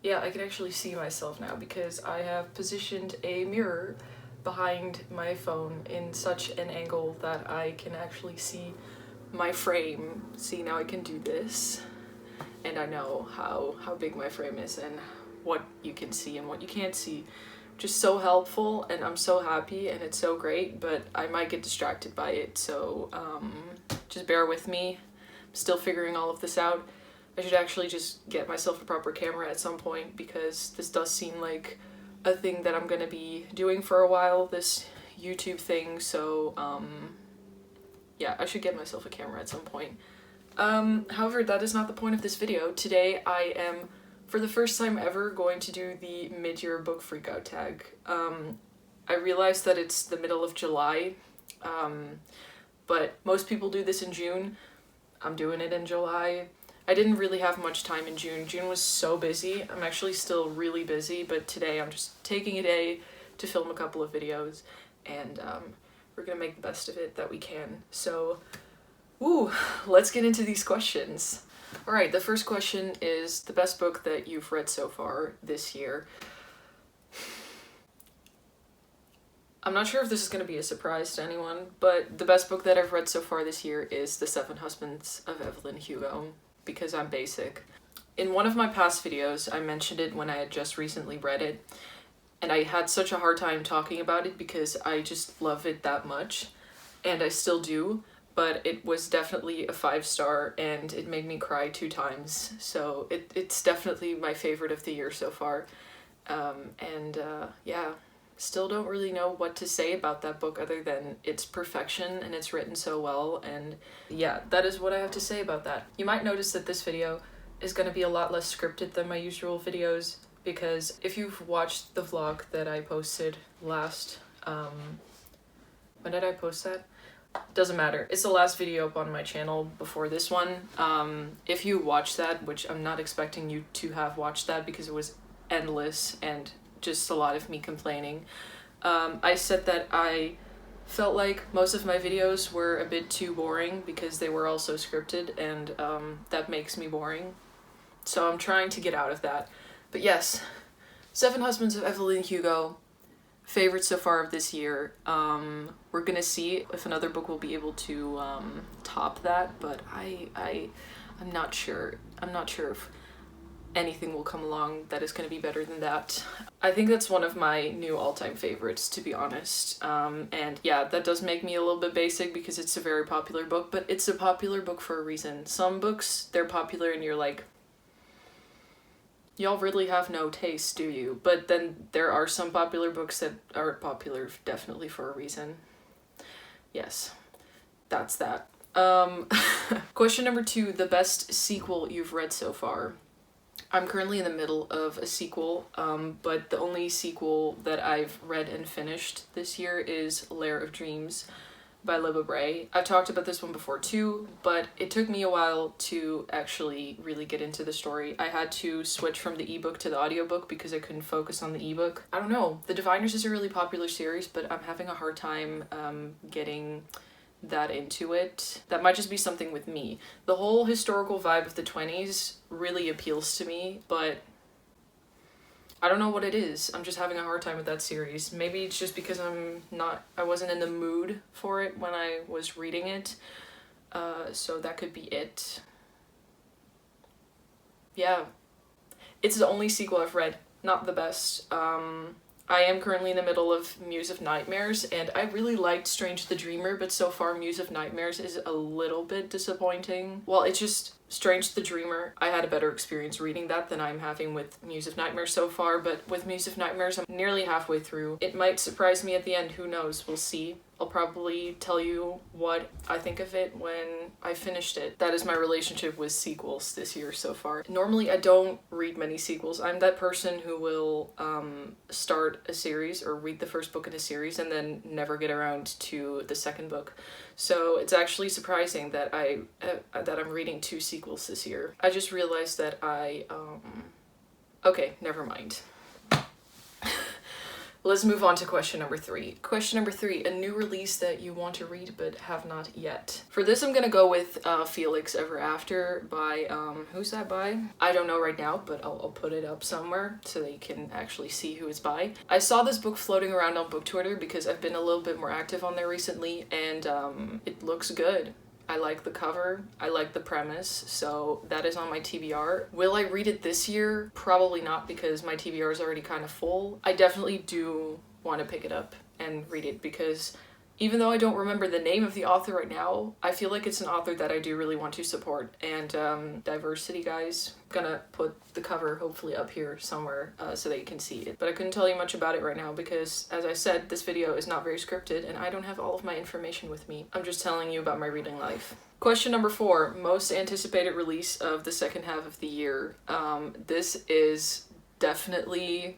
yeah, I can actually see myself now because I have positioned a mirror behind my phone in such an angle that I can actually see my frame. See, now I can do this, and I know how big my frame is and what you can see and what you can't see. Just so helpful, and I'm so happy, and it's so great, but I might get distracted by it, so just bear with me. I'm still figuring all of this out. I should actually just get myself a proper camera at some point, because this does seem like a thing that I'm gonna be doing for a while, this YouTube thing, so yeah, I should get myself a camera at some point. However, that is not the point of this video. Today I am, for the first time ever, going to do the mid-year book freakout tag. I realized that it's the middle of July, but most people do this in June. I'm doing it in July. I didn't really have much time in June. June was so busy. I'm actually still really busy, but today I'm just taking a day to film a couple of videos, and we're gonna make the best of it that we can. So, let's get into these questions. Alright, the first question is the best book that you've read so far this year. I'm not sure if this is going to be a surprise to anyone, but the best book that I've read so far this year is The Seven Husbands of Evelyn Hugo, because I'm basic. In one of my past videos, I mentioned it when I had just recently read it, and I had such a hard time talking about it because I just love it that much, and I still do, but it was definitely a 5-star, and it made me cry 2 times, so it's definitely my favorite of the year so far. Yeah, still don't really know what to say about that book other than it's perfection and it's written so well, and yeah, that is what I have to say about that. You might notice that this video is going to be a lot less scripted than my usual videos, because if you've watched the vlog that I posted last, when did I post that? Doesn't matter. It's the last video up on my channel before this one. If you watched that, which I'm not expecting you to have watched that because it was endless and just a lot of me complaining, I said that I felt like most of my videos were a bit too boring because they were also scripted, and that makes me boring. So I'm trying to get out of that. But yes, Seven Husbands of Evelyn Hugo. Favorite so far of this year. We're gonna see if another book will be able to top that, but I'm not sure. I'm not sure if anything will come along that is gonna be better than that. I think that's one of my new all-time favorites, to be honest. And yeah, that does make me a little bit basic because it's a very popular book, but it's a popular book for a reason. Some books, they're popular and you're like, y'all really have no taste, do you? But then there are some popular books that are popular definitely for a reason. Yes, that's that. Question number 2, the best sequel you've read so far. I'm currently in the middle of a sequel, but the only sequel that I've read and finished this year is Lair of Dreams by Libba Bray. I've talked about this one before too, but it took me a while to actually really get into the story. I had to switch from the ebook to the audiobook because I couldn't focus on the ebook. I don't know, The Diviners is a really popular series, but I'm having a hard time getting that into it. That might just be something with me. The whole historical vibe of the 20s really appeals to me, but I don't know what it is. I'm just having a hard time with that series. Maybe it's just because I wasn't in the mood for it when I was reading it. So that could be it. Yeah. It's the only sequel I've read. Not the best. I am currently in the middle of Muse of Nightmares, and I really liked Strange the Dreamer, but so far Muse of Nightmares is a little bit disappointing. Well, it's just Strange the Dreamer. I had a better experience reading that than I'm having with Muse of Nightmares so far, but with Muse of Nightmares, I'm nearly halfway through. It might surprise me at the end, who knows, we'll see. I'll probably tell you what I think of it when I finished it. That is my relationship with sequels this year so far. Normally I don't read many sequels. I'm that person who will start a series or read the first book in a series and then never get around to the second book. So it's actually surprising that I'm reading 2 sequels this year. I just realized that okay, never mind. Let's move on to question number 3. Question number 3, a new release that you want to read but have not yet. For this, I'm gonna go with Felix Ever After by, who's that by? I don't know right now, but I'll put it up somewhere so that you can actually see who it's by. I saw this book floating around on Book Twitter because I've been a little bit more active on there recently, and it looks good. I like the cover, I like the premise, so that is on my TBR. Will I read it this year? Probably not, because my TBR is already kind of full. I definitely do want to pick it up and read it, because even though I don't remember the name of the author right now, I feel like it's an author that I do really want to support. And diversity, guys. I'm gonna put the cover hopefully up here somewhere so that you can see it. But I couldn't tell you much about it right now because, as I said, this video is not very scripted and I don't have all of my information with me. I'm just telling you about my reading life. Question number 4, most anticipated release of the second half of the year. This is definitely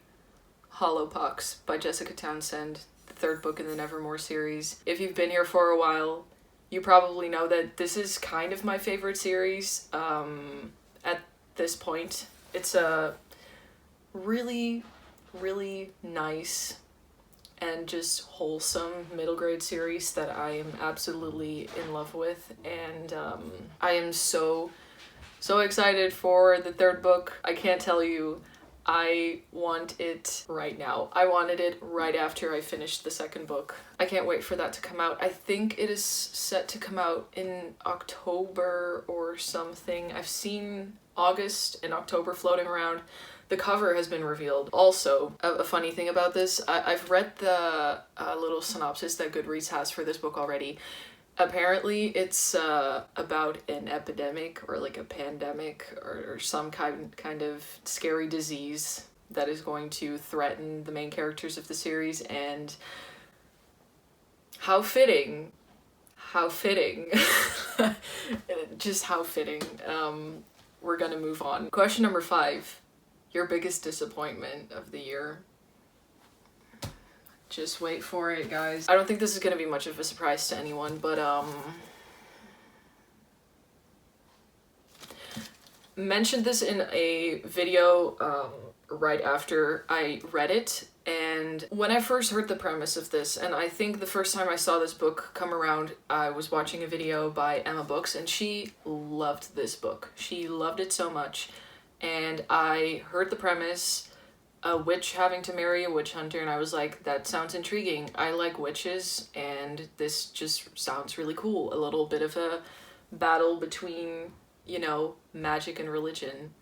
Hollow Pucks by Jessica Townsend. Third book in the Nevermore series. If you've been here for a while, you probably know that this is kind of my favorite series at this point. It's a really, really nice and just wholesome middle grade series that I am absolutely in love with, and I am so excited for the third book. I can't tell you. I want it right now. I wanted it right after I finished the second book. I can't wait for that to come out. I think it is set to come out in October or something. I've seen August and October floating around. The cover has been revealed. Also, a funny thing about this, I've read the little synopsis that Goodreads has for this book already. Apparently it's about an epidemic or like a pandemic or some kind of scary disease that is going to threaten the main characters of the series, and how fitting. Just how fitting. We're gonna move on. Question number 5, your biggest disappointment of the year. Just wait for it, guys. I don't think this is gonna be much of a surprise to anyone, but mentioned this in a video right after I read it, and when I first heard the premise of this, and I think the first time I saw this book come around, I was watching a video by Emma Books, and she loved this book. She loved it so much, and I heard the premise, a witch having to marry a witch hunter, and I was like, that sounds intriguing. I like witches, and this just sounds really cool. A little bit of a battle between, you know, magic and religion.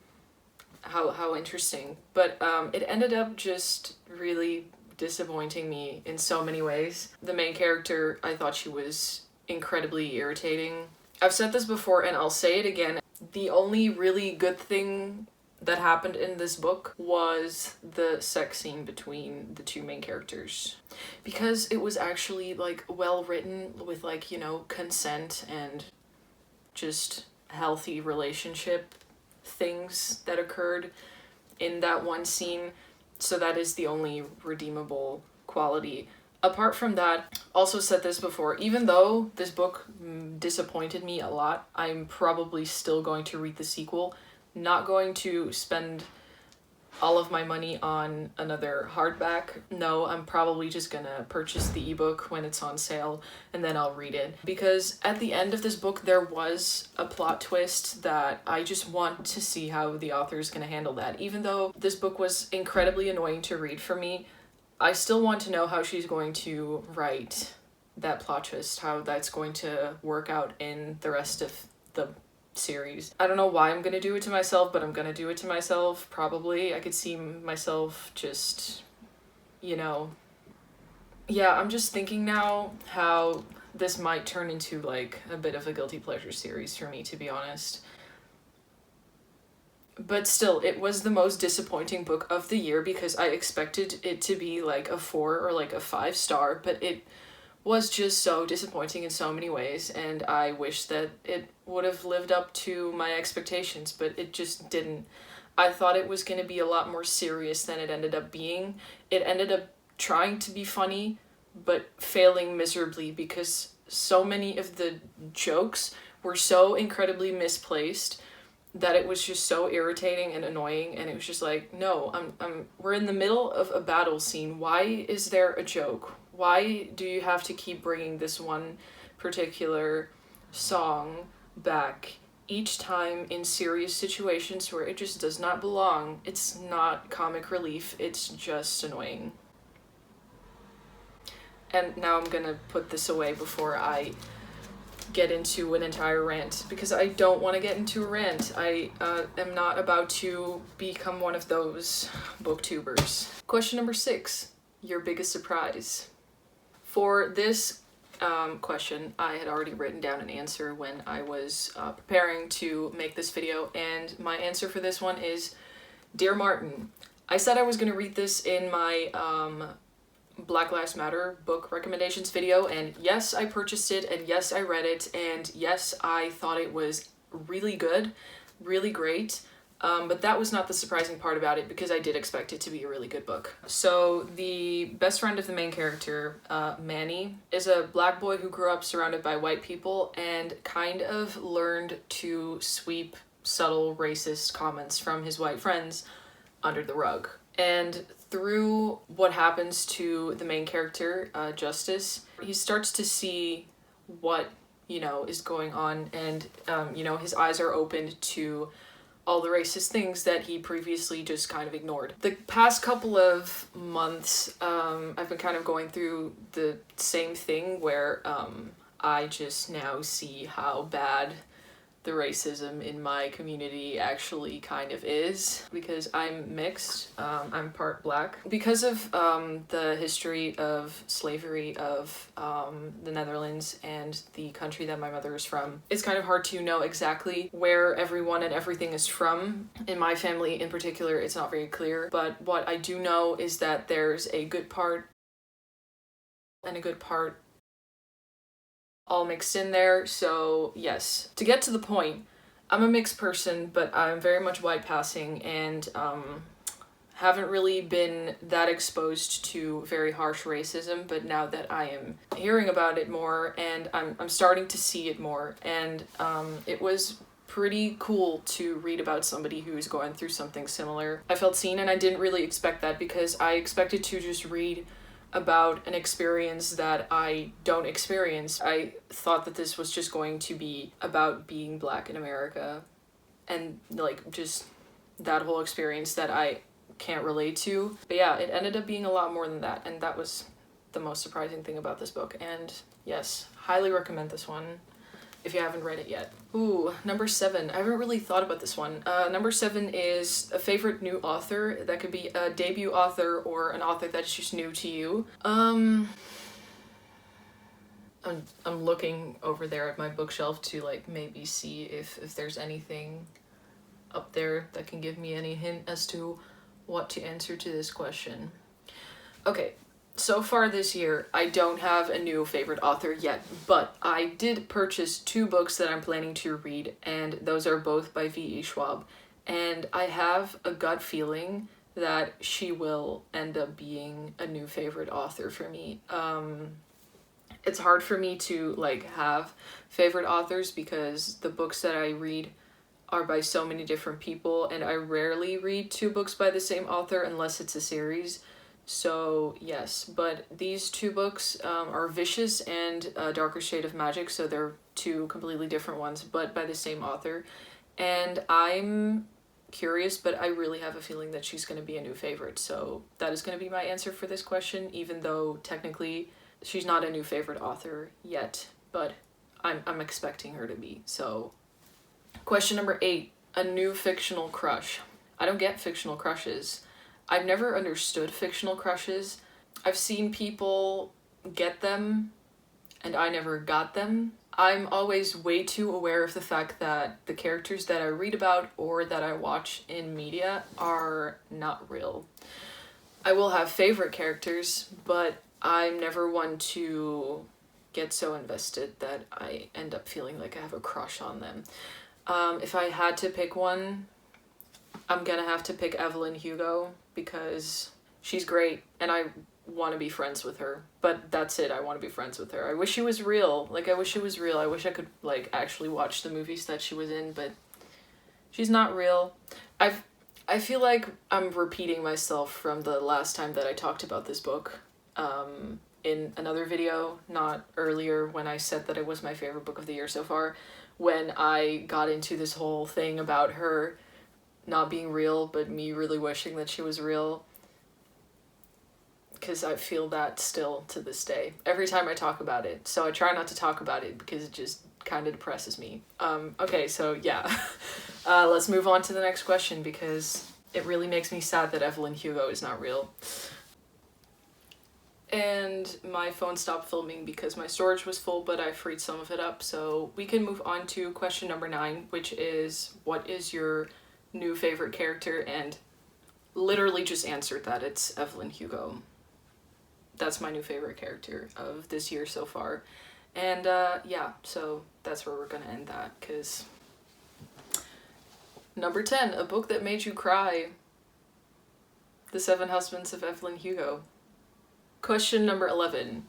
How interesting. But it ended up just really disappointing me in so many ways. The main character, I thought she was incredibly irritating. I've said this before and I'll say it again. The only really good thing that happened in this book was the sex scene between the two main characters, because it was actually like well written with, like, you know, consent and just healthy relationship things that occurred in that one scene. So that is the only redeemable quality. Apart from that, also said this before, even though this book disappointed me a lot, I'm probably still going to read the sequel. Not going to spend all of my money on another hardback. No, I'm probably just gonna purchase the ebook when it's on sale, and then I'll read it. Because at the end of this book, there was a plot twist that I just want to see how the author is gonna handle that. Even though this book was incredibly annoying to read for me, I still want to know how she's going to write that plot twist, how that's going to work out in the rest of the series. I don't know why I'm gonna do it to myself, but I'm gonna do it to myself, probably. I could see myself just, you know... Yeah, I'm just thinking now how this might turn into, like, a bit of a guilty pleasure series for me, to be honest. But still, it was the most disappointing book of the year because I expected it to be, like, a 4 or, like, a 5-star, but it was just so disappointing in so many ways, and I wish that it would have lived up to my expectations, but it just didn't. I thought it was going to be a lot more serious than it ended up being. It ended up trying to be funny, but failing miserably because so many of the jokes were so incredibly misplaced that it was just so irritating and annoying, and it was just like, no, we're in the middle of a battle scene. Why is there a joke? Why do you have to keep bringing this one particular song back each time in serious situations where it just does not belong? It's not comic relief, it's just annoying. And now I'm gonna put this away before I get into an entire rant, because I don't want to get into a rant. I am not about to become one of those booktubers. Question number 6, your biggest surprise. For this question, I had already written down an answer when I was preparing to make this video, and my answer for this one is Dear Martin. I said I was going to read this in my Black Lives Matter book recommendations video, and yes, I purchased it, and yes, I read it, and yes, I thought it was really good, really great, but that was not the surprising part about it, because I did expect it to be a really good book. So the best friend of the main character, Manny, is a black boy who grew up surrounded by white people and kind of learned to sweep subtle racist comments from his white friends under the rug. And through what happens to the main character, Justice, he starts to see what, is going on, and, his eyes are opened to all the racist things that he previously just kind of ignored. The past couple of months, I've been kind of going through the same thing where I just now see how bad the racism in my community actually kind of is, because I'm mixed, I'm part black. Because of the history of slavery of the Netherlands and the country that my mother is from, it's kind of hard to know exactly where everyone and everything is from. In my family in particular, it's not very clear, but what I do know is that there's a good part and a good part all mixed in there. So yes, to get to the point, I'm a mixed person, but I'm very much white passing, and haven't really been that exposed to very harsh racism, but now that I am hearing about it more, and I'm starting to see it more, and it was pretty cool to read about somebody who's going through something similar. I felt seen, and I didn't really expect that, because I expected to just read about an experience that I don't experience. I thought that this was just going to be about being black in America, and like just that whole experience that I can't relate to. But yeah, it ended up being a lot more than that, and that was the most surprising thing about this book. And yes, highly recommend this one if you haven't read it yet. Ooh, number 7. I haven't really thought about this one. Number 7 is a favorite new author. That could be a debut author or an author that's just new to you. I'm looking over there at my bookshelf to like maybe see if there's anything up there that can give me any hint as to what to answer to this question. Okay. So far this year, I don't have a new favorite author yet, but I did purchase 2 books that I'm planning to read, and those are both by V.E. Schwab. And I have a gut feeling that she will end up being a new favorite author for me. It's hard for me to like have favorite authors, because the books that I read are by so many different people, and I rarely read 2 books by the same author unless it's a series. So yes, but these 2 books are Vicious and Darker Shade of Magic, so they're 2 completely different ones, but by the same author. And I'm curious, but I really have a feeling that she's going to be a new favorite, so that is going to be my answer for this question, even though technically she's not a new favorite author yet, but I'm expecting her to be. So question number 8, a new fictional crush. I don't get fictional crushes. I've never understood fictional crushes. I've seen people get them, and I never got them. I'm always way too aware of the fact that the characters that I read about or that I watch in media are not real. I will have favorite characters, but I'm never one to get so invested that I end up feeling like I have a crush on them. If I had to pick one, I'm gonna have to pick Evelyn Hugo, because she's great and I want to be friends with her. But that's it, I want to be friends with her. I wish she was real. Like, I wish she was real. I wish I could like actually watch the movies that she was in, but She's not real. I feel like I'm repeating myself from the last time that I talked about this book in another video, not earlier when I said that it was my favorite book of the year so far, when I got into this whole thing about her not being real, but me really wishing that she was real. Because I feel that still to this day, every time I talk about it. So I try not to talk about it because it just kind of depresses me. Okay, so yeah. Let's move on to the next question because it really makes me sad that Evelyn Hugo is not real. And my phone stopped filming because my storage was full, but I freed some of it up. So we can move on to question number 9, which is, what is your new favorite character? And literally just answered that. It's Evelyn Hugo. That's my new favorite character of this year so far. And yeah, so that's where we're gonna end that, because number 10, a book that made you cry. The 7 Husbands of Evelyn Hugo. Question number 11,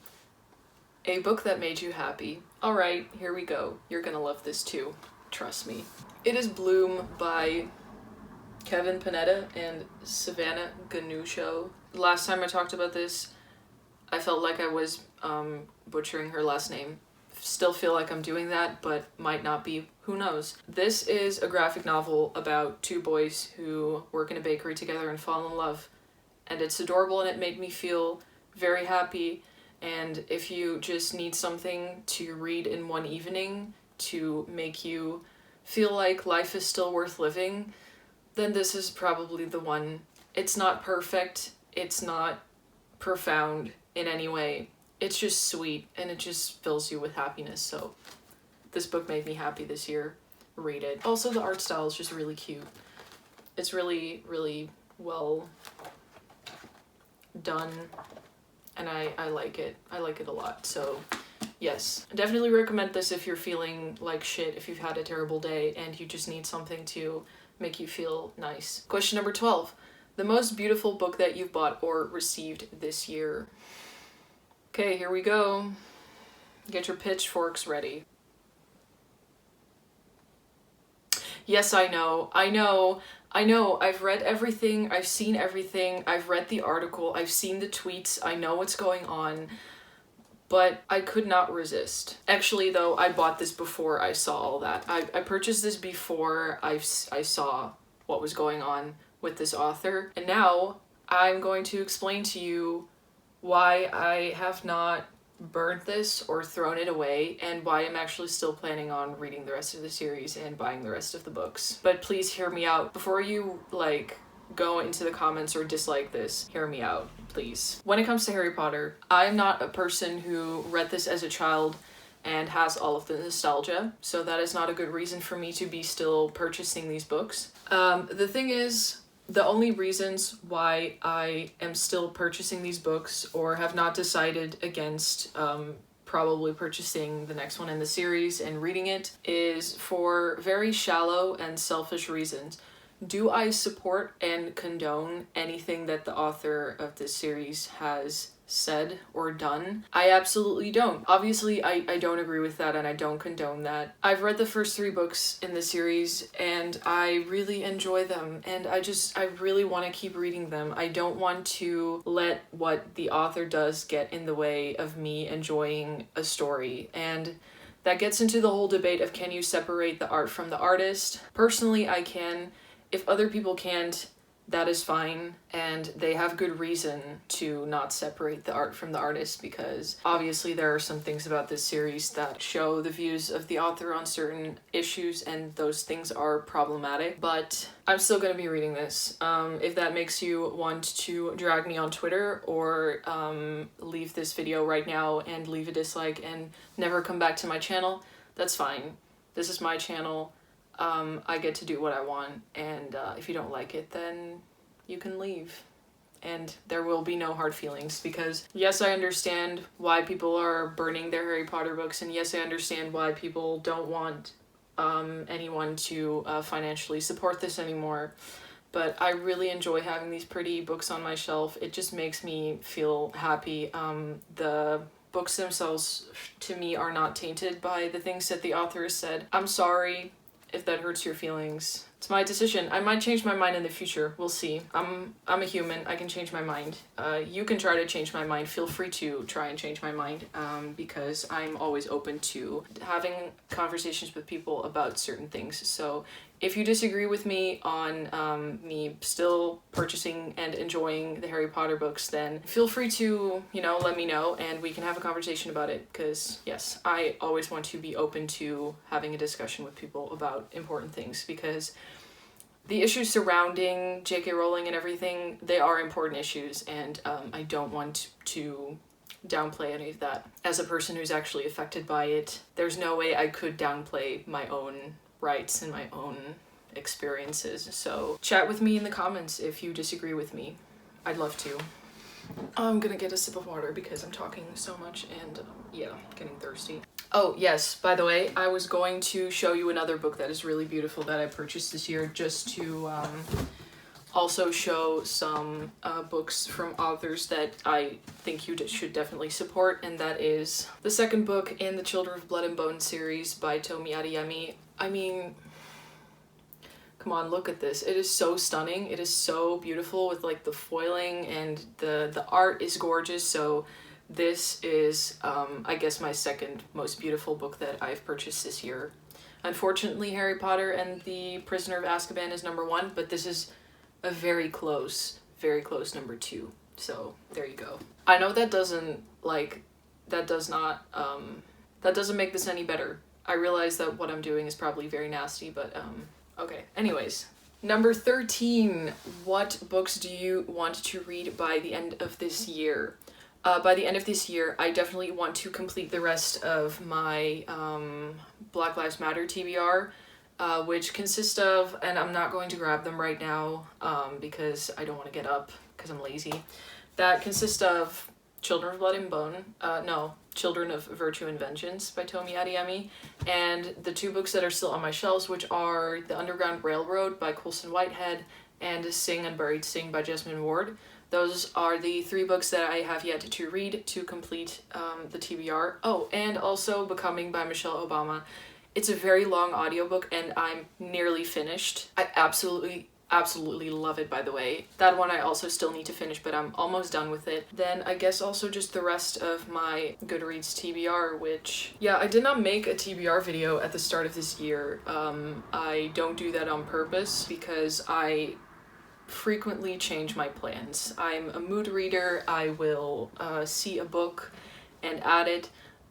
a book that made you happy. All right, here we go. You're gonna love this too, trust me. It is Bloom by Kevin Panetta and Savannah Ganuccio. Last time I talked about this, I felt like I was butchering her last name. Still feel like I'm doing that, but might not be. Who knows? This is a graphic novel about 2 boys who work in a bakery together and fall in love. And it's adorable and it made me feel very happy. And if you just need something to read in one evening to make you feel like life is still worth living, then this is probably the one. It's not perfect. It's not profound in any way. It's just sweet and it just fills you with happiness. So this book made me happy this year. Read it. Also, the art style is just really cute. It's really, really well done and I like it. I like it a lot. So yes, definitely recommend this if you're feeling like shit, if you've had a terrible day and you just need something to make you feel nice. Question number 12. The most beautiful book that you've bought or received this year. Okay, here we go. Get your pitchforks ready. Yes, I know. I've read everything. I've seen everything. I've read the article. I've seen the tweets. I know what's going on. But I could not resist. Actually, though, I bought this before I saw all that. I purchased this before I saw what was going on with this author. And now I'm going to explain to you why I have not burned this or thrown it away and why I'm actually still planning on reading the rest of the series and buying the rest of the books. But please hear me out. Before you, go into the comments or dislike this, hear me out, please. When it comes to Harry Potter, I'm not a person who read this as a child and has all of the nostalgia, so that is not a good reason for me to be still purchasing these books. The thing is, the only reasons why I am still purchasing these books or have not decided against probably purchasing the next one in the series and reading it is for very shallow and selfish reasons. Do I support and condone anything that the author of this series has said or done? I absolutely don't. Obviously, I don't agree with that and I don't condone that. I've read the first 3 books in the series and I really enjoy them and I really want to keep reading them. I don't want to let what the author does get in the way of me enjoying a story. And that gets into the whole debate of, can you separate the art from the artist? Personally, I can. If other people can't, that is fine, and they have good reason to not separate the art from the artist, because obviously there are some things about this series that show the views of the author on certain issues, and those things are problematic, but I'm still gonna be reading this. If that makes you want to drag me on Twitter or leave this video right now and leave a dislike and never come back to my channel, that's fine. This is my channel. I get to do what I want, and if you don't like it, then you can leave. And there will be no hard feelings, because yes, I understand why people are burning their Harry Potter books, and yes, I understand why people don't want anyone to financially support this anymore. But I really enjoy having these pretty books on my shelf. It just makes me feel happy. The books themselves, to me, are not tainted by the things that the author has said. I'm sorry if that hurts your feelings. It's my decision. I might change my mind in the future. We'll see. I'm a human. I can change my mind. You can try to change my mind. Feel free to try and change my mind, because I'm always open to having conversations with people about certain things. So if you disagree with me on me still purchasing and enjoying the Harry Potter books, then feel free to, you know, let me know and we can have a conversation about it. Because yes, I always want to be open to having a discussion with people about important things, because the issues surrounding J.K. Rowling and everything, they are important issues, and I don't want to downplay any of that. As a person who's actually affected by it, there's no way I could downplay my own rights and my own experiences. So chat with me in the comments if you disagree with me. I'd love to. I'm gonna get a sip of water because I'm talking so much and yeah, getting thirsty. Oh yes, by the way, I was going to show you another book that is really beautiful that I purchased this year, just to also show some books from authors that I think you should definitely support, and that is the second book in the Children of Blood and Bone series by Tomi Adeyemi. I mean, come on, look at this. It is so stunning. It is so beautiful with like the foiling, and the art is gorgeous. So this is, I guess, my second most beautiful book that I've purchased this year. Unfortunately, Harry Potter and the Prisoner of Azkaban is number 1, but this is a very close number 2. So there you go. I know that doesn't make this any better. I realize that what I'm doing is probably very nasty, but okay. Anyways, number 13. What books do you want to read by the end of this year? By the end of this year, I definitely want to complete the rest of my Black Lives Matter TBR, which consists of, and I'm not going to grab them right now because I don't want to get up because I'm lazy. That consists of Children of Blood and Bone, Children of Virtue and Vengeance by Tomi Adeyemi, and the 2 books that are still on my shelves, which are The Underground Railroad by Colson Whitehead and Sing Unburied Sing by Jesmyn Ward. Those are the 3 books that I have yet to read to complete the TBR. Oh, and also Becoming by Michelle Obama. It's a very long audiobook and I'm nearly finished. I absolutely love it, by the way. That one I also still need to finish, but I'm almost done with it. Then I guess also just the rest of my Goodreads TBR, which, yeah, I did not make a TBR video at the start of this year. I don't do that on purpose because I frequently change my plans. I'm a mood reader. I will see a book and add it.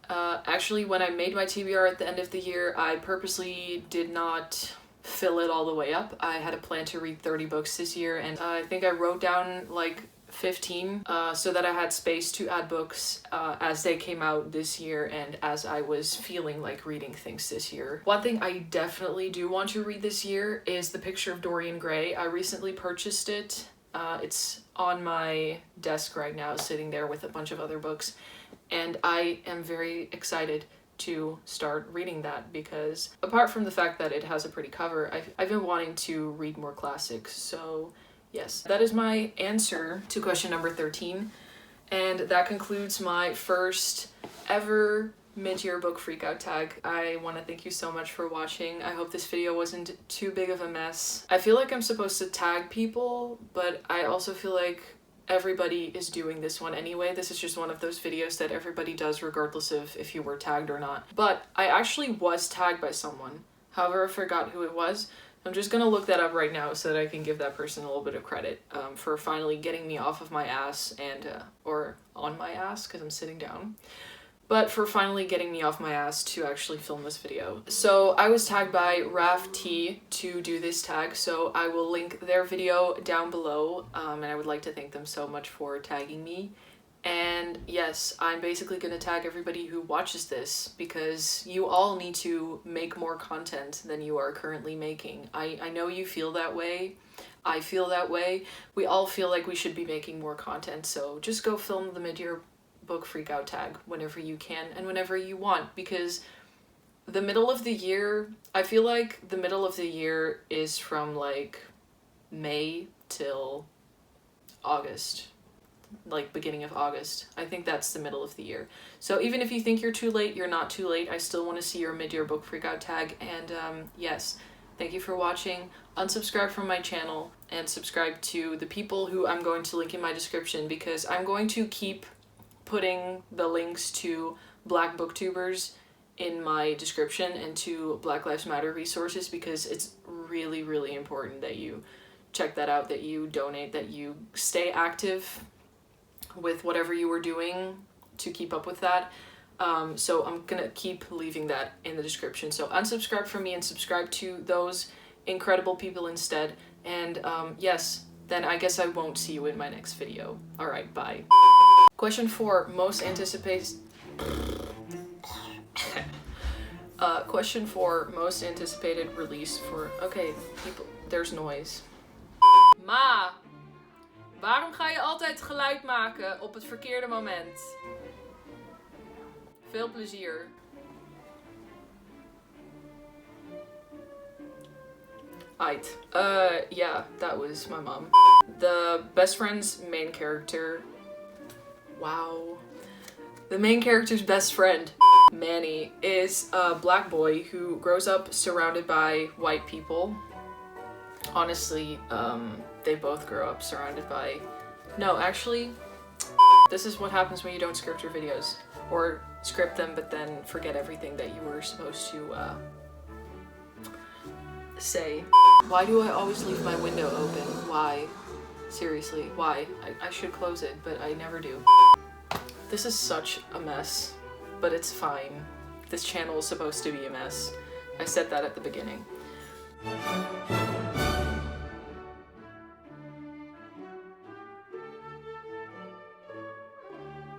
Actually, when I made my TBR at the end of the year, I purposely did not fill it all the way up. I had a plan to read 30 books this year, and I think I wrote down like 15 so that I had space to add books as they came out this year and as I was feeling like reading things this year. One thing I definitely do want to read this year is The Picture of Dorian Gray. I recently purchased it. It's on my desk right now, sitting there with a bunch of other books, and I am very excited to start reading that because apart from the fact that it has a pretty cover, I've been wanting to read more classics. So yes, that is my answer to question number 13. And that concludes my first ever mid-year book freakout tag. I want to thank you so much for watching. I hope this video wasn't too big of a mess. I feel like I'm supposed to tag people, but I also feel like everybody is doing this one anyway. This is just one of those videos that everybody does regardless of if you were tagged or not. But I actually was tagged by someone. However, I forgot who it was. I'm just gonna look that up right now so that I can give that person a little bit of credit for finally getting me off of my ass and, or on my ass because I'm sitting down. But for finally getting me off my ass to actually film this video. So I was tagged by Raf T to do this tag, so I will link their video down below, and I would like to thank them so much for tagging me. And yes, I'm basically gonna tag everybody who watches this because you all need to make more content than you are currently making. I know you feel that way. I feel that way. We all feel like we should be making more content, so just go film the mid-year book freakout tag whenever you can and whenever you want, because the middle of the year, I feel like the middle of the year is from like May till August, like beginning of August. I think that's the middle of the year. So even if you think you're too late, you're not too late. I still want to see your mid-year book freakout tag. And yes, Thank you for watching. Unsubscribe from my channel and subscribe to the people who I'm going to link in my description, because I'm going to keep putting the links to Black booktubers in my description and to Black Lives Matter resources, because it's really, really important that you check that out, that you donate, that you stay active with whatever you were doing to keep up with that. So I'm gonna keep leaving that in the description. So unsubscribe from me and subscribe to those incredible people instead. And yes, then I guess I won't see you in my next video. Alright, bye. Question 4, most anticipated... question 4, most anticipated release for... Okay, people, there's noise. Ma, waarom ga je altijd geluid maken op het verkeerde moment? Veel plezier. Aight. Yeah, that was my mom. The best friend's main character... Wow. The main character's best friend, Manny, is a black boy who grows up surrounded by white people. Honestly, they both grow up surrounded by... No, actually, this is what happens when you don't script your videos. Or script them, but then forget everything that you were supposed to, say. Why do I always leave my window open? Why? Seriously, why? I should close it, but I never do. This is such a mess, but it's fine. This channel is supposed to be a mess. I said that at the beginning.